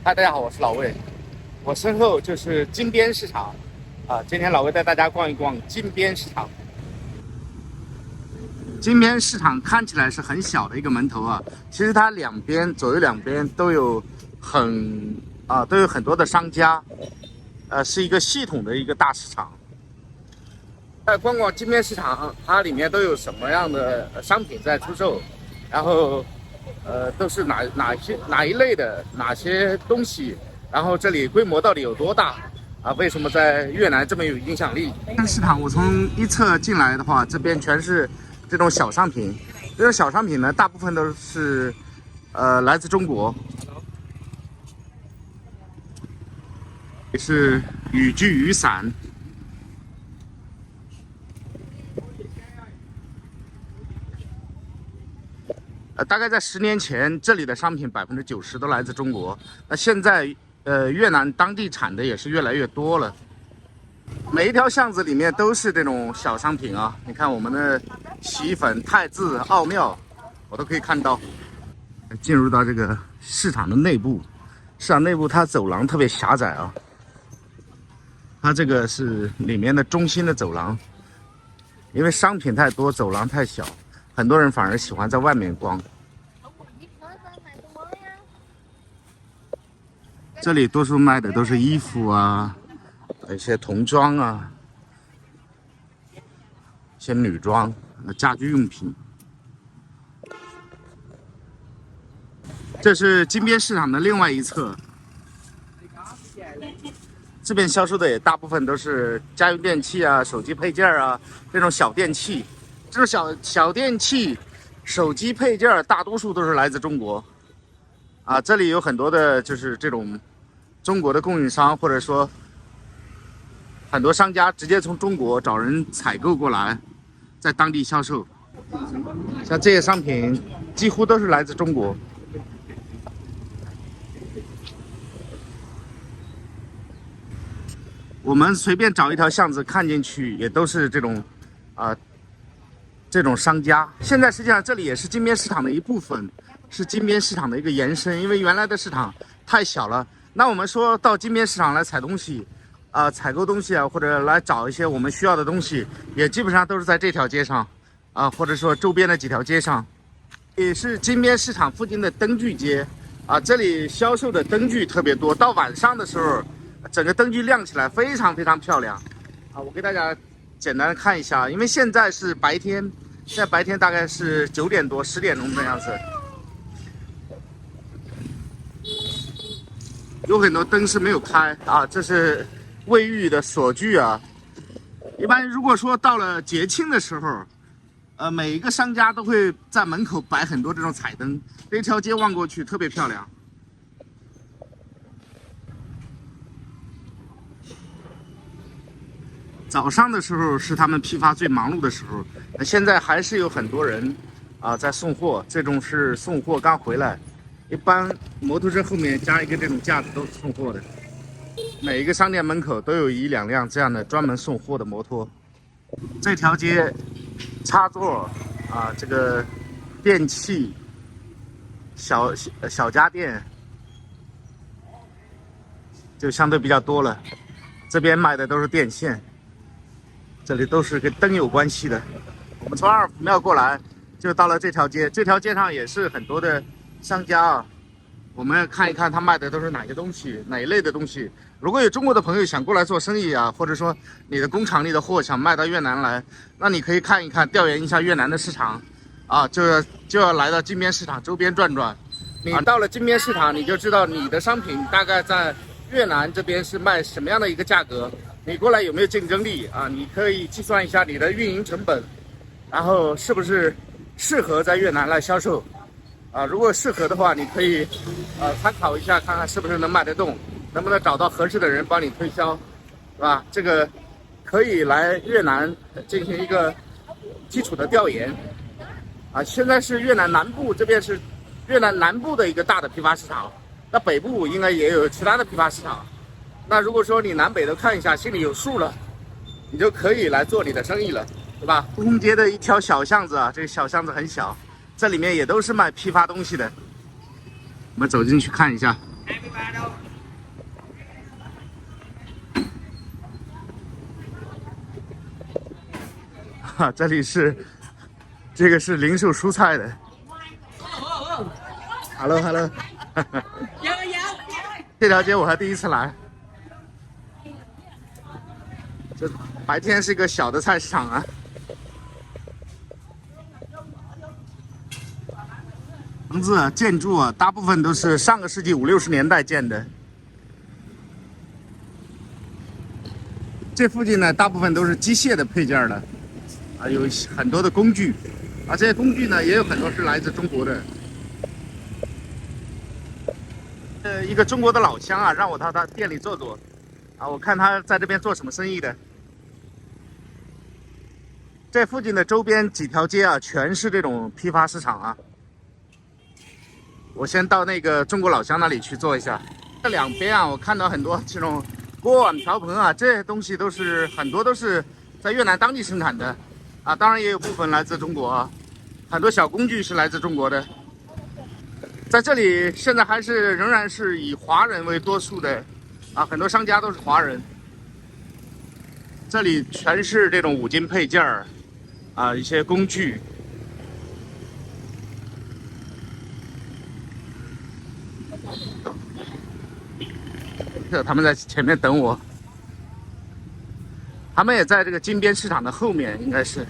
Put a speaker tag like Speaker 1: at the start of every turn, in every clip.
Speaker 1: 嗨，大家好，我是老魏。我身后就是金边市场今天老魏带大家逛一逛金边市场。金边市场看起来是很小的一个门头啊，其实它左右两边都有很多的商家，是一个系统的一个大市场。在逛逛金边市场，它里面都有什么样的商品在出售，然后都是哪一类的哪些东西，然后这里规模到底有多大为什么在越南这么有影响力？市场我从一侧进来的话，这边全是这种小商品，这种小商品呢，大部分都是来自中国，也是雨具、雨伞。大概在10年前，这里的商品90%都来自中国。那现在，越南当地产的也是越来越多了。每一条巷子里面都是这种小商品啊。你看我们的洗衣粉、汰渍、奥妙，我都可以看到。进入到这个市场的内部，市场内部它走廊特别狭窄啊。它这个是里面的中心的走廊，因为商品太多，走廊太小。很多人反而喜欢在外面逛。这里多数卖的都是衣服啊，一些童装啊，一些女装、家居用品。这是金边市场的另外一侧，这边销售的也大部分都是家用电器啊、手机配件啊这种小电器。这种小电器、手机配件，大多数都是来自中国，这里有很多的就是这种中国的供应商，或者说很多商家直接从中国找人采购过来，在当地销售。像这些商品几乎都是来自中国。我们随便找一条巷子看进去，也都是这种商家。现在实际上这里也是金边市场的一部分，是金边市场的一个延伸。因为原来的市场太小了，那我们说到金边市场来采购东西或者来找一些我们需要的东西，也基本上都是在这条街上或者说周边的几条街上。也是金边市场附近的灯具街这里销售的灯具特别多，到晚上的时候整个灯具亮起来非常非常漂亮我给大家简单的看一下，因为现在是白天，现在白天大概是9点多、10点钟这样子，有很多灯是没有开这是卫浴的锁具一般如果说到了节庆的时候，每一个商家都会在门口摆很多这种彩灯，这条街望过去特别漂亮。早上的时候是他们批发最忙碌的时候，现在还是有很多人在送货，这种是送货刚回来，一般摩托车后面加一个这种架子都是送货的。每一个商店门口都有1、2辆这样的专门送货的摩托。这条街插座这个电器、小家电就相对比较多了，这边卖的都是电线。这里都是跟灯有关系的。我们从二府庙过来，就到了这条街。这条街上也是很多的商家我们看一看他卖的都是哪些东西，哪一类的东西。如果有中国的朋友想过来做生意或者说你的工厂里的货想卖到越南来，那你可以看一看，调研一下越南的市场就要来到金边市场周边转转。你到了金边市场，你就知道你的商品大概在越南这边是卖什么样的一个价格。你过来有没有竞争力你可以计算一下你的运营成本，然后是不是适合在越南来销售如果适合的话，你可以参考一下，看看是不是能卖得动，能不能找到合适的人帮你推销，是吧？这个可以来越南进行一个基础的调研现在是越南南部，这边是越南南部的一个大的批发市场，那北部应该也有其他的批发市场。那如果说你南北都看一下，心里有数了，你就可以来做你的生意了，对吧？东风街的一条小巷子这个小巷子很小，这里面也都是卖批发东西的。我们走进去看一下。哈，这里是这个是零售蔬菜的。Hello， 这条街我还第一次来。这白天是一个小的菜市场啊。房子啊，建筑啊，大部分都是上个世纪50、60年代建的。这附近呢，大部分都是机械的配件的，啊，有很多的工具，啊，这些工具呢，也有很多是来自中国的。一个中国的老乡啊，让我到他店里坐坐，啊，我看他在这边做什么生意的。这附近的周边几条街啊，全是这种批发市场啊。我先到那个中国老乡那里去坐一下。这两边啊，我看到很多这种锅碗瓢盆啊，这些东西都是很多都是在越南当地生产的，啊，当然也有部分来自中国啊，很多小工具是来自中国的。在这里现在仍然是以华人为多数的，啊，很多商家都是华人。这里全是这种五金配件儿，啊，一些工具。他们在前面等我，他们也在这个金边市场的后面，应该是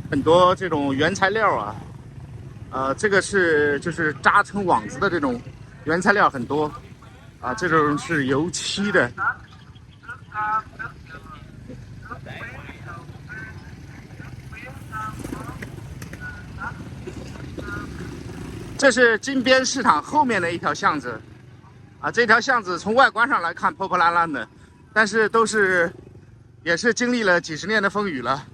Speaker 1: 很多这种原材料啊，这个是就是扎成网子的这种原材料很多，啊，这种是油漆的。这是金边市场后面的一条巷子，啊，这条巷子从外观上来看破破烂烂的，但是也是经历了几十年的风雨了，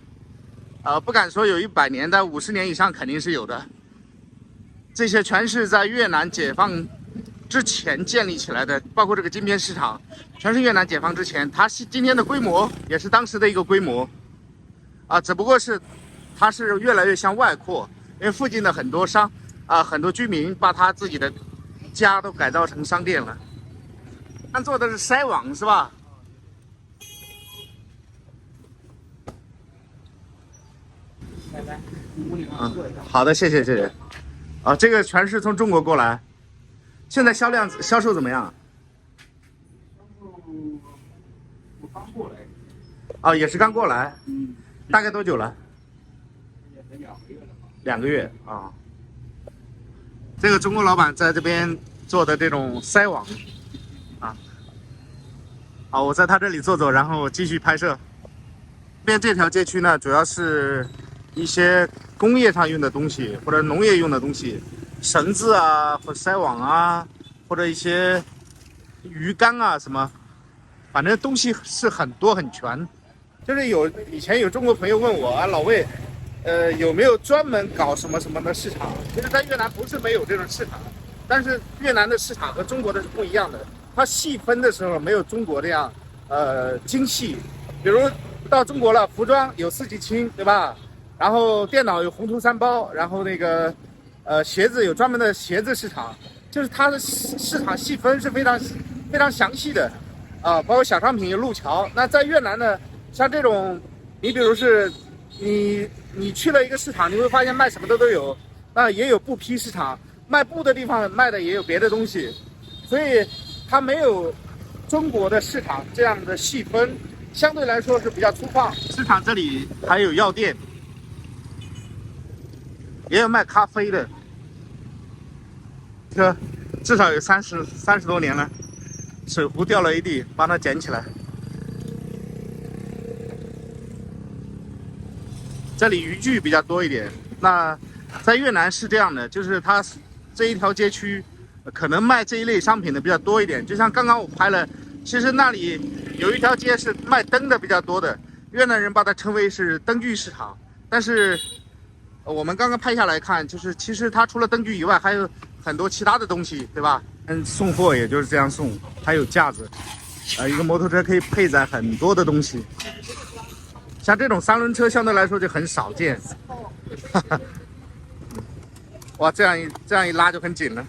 Speaker 1: 不敢说有100年，但50年以上肯定是有的。这些全是在越南解放之前建立起来的，包括这个金边市场，全是越南解放之前，它是今天的规模也是当时的一个规模，啊，只不过是它是越来越向外扩，因为附近的很多居民把他自己的家都改造成商店了。他做的是筛网是吧？好的，谢谢。啊，这个全是从中国过来，现在销售怎么样？
Speaker 2: 我刚过来。
Speaker 1: 哦，也是刚过来。大概多久了
Speaker 2: 也才2个月了吧。
Speaker 1: 2个月啊。这个中国老板在这边做的这种筛网，啊，好，我在他这里坐坐，然后继续拍摄。这边这条街区呢，主要是一些工业上用的东西，或者农业用的东西，绳子啊，或筛网啊，或者一些鱼竿啊什么，反正东西是很多很全。就是以前有中国朋友问我啊，老魏，有没有专门搞什么什么的市场？其实，在越南不是没有这种市场，但是越南的市场和中国的是不一样的。它细分的时候没有中国这样精细。比如到中国了，服装有4季青，对吧？然后电脑有宏图3包，然后那个鞋子有专门的鞋子市场，就是它的市场细分是非常非常详细的啊，包括小商品有路桥。那在越南呢，像这种，你比如是你去了一个市场，你会发现卖什么的都有，那也有布匹市场，卖布的地方卖的也有别的东西，所以它没有中国的市场这样的细分，相对来说是比较粗犷。市场这里还有药店，也有卖咖啡的，这至少有30多年了，水壶掉了一地，帮它捡起来。这里渔具比较多一点。那在越南是这样的，就是它这一条街区可能卖这一类商品的比较多一点。就像刚刚我拍了，其实那里有一条街是卖灯的比较多的，越南人把它称为是灯具市场。但是我们刚刚拍下来看，就是其实它除了灯具以外，还有很多其他的东西，对吧？送货也就是这样送，还有架子，一个摩托车可以配载很多的东西。像这种3轮车相对来说就很少见，哇，这样一拉就很紧了。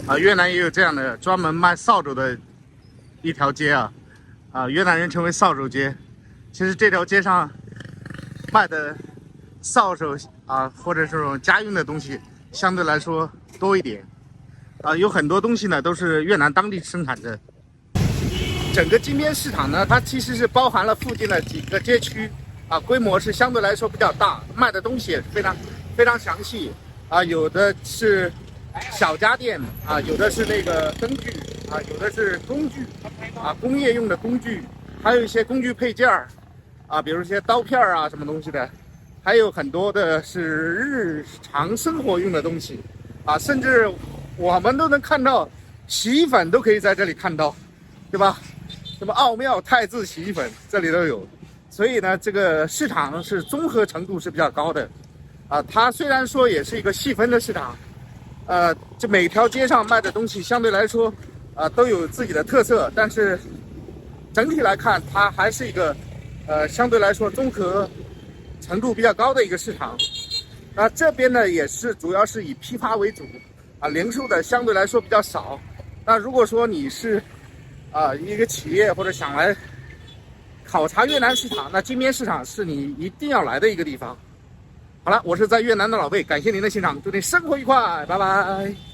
Speaker 1: 啊，越南也有这样的专门卖扫帚的一条街啊，越南人称为扫帚街。其实这条街上卖的扫帚啊，或者这种家用的东西相对来说多一点啊，有很多东西呢都是越南当地生产的。整个金边市场呢，它其实是包含了附近的几个街区啊，规模是相对来说比较大，卖的东西也是非常详细啊，有的是小家电啊，有的是那个灯具啊，有的是工具啊，工业用的工具，还有一些工具配件啊，比如一些刀片啊什么东西的，还有很多的是日常生活用的东西啊，甚至我们都能看到洗衣粉都可以在这里看到，对吧？什么奥妙汰渍洗衣粉这里都有，所以呢，这个市场是综合程度是比较高的啊。它虽然说也是一个细分的市场，这每条街上卖的东西相对来说都有自己的特色，但是整体来看，它还是一个相对来说综合程度比较高的一个市场。那这边呢也是主要是以批发为主啊，零售的相对来说比较少。那如果说你是一个企业或者想来考察越南市场，那金边市场是你一定要来的一个地方。好了，我是在越南的老魏，感谢您的欣赏，祝您生活愉快，拜拜。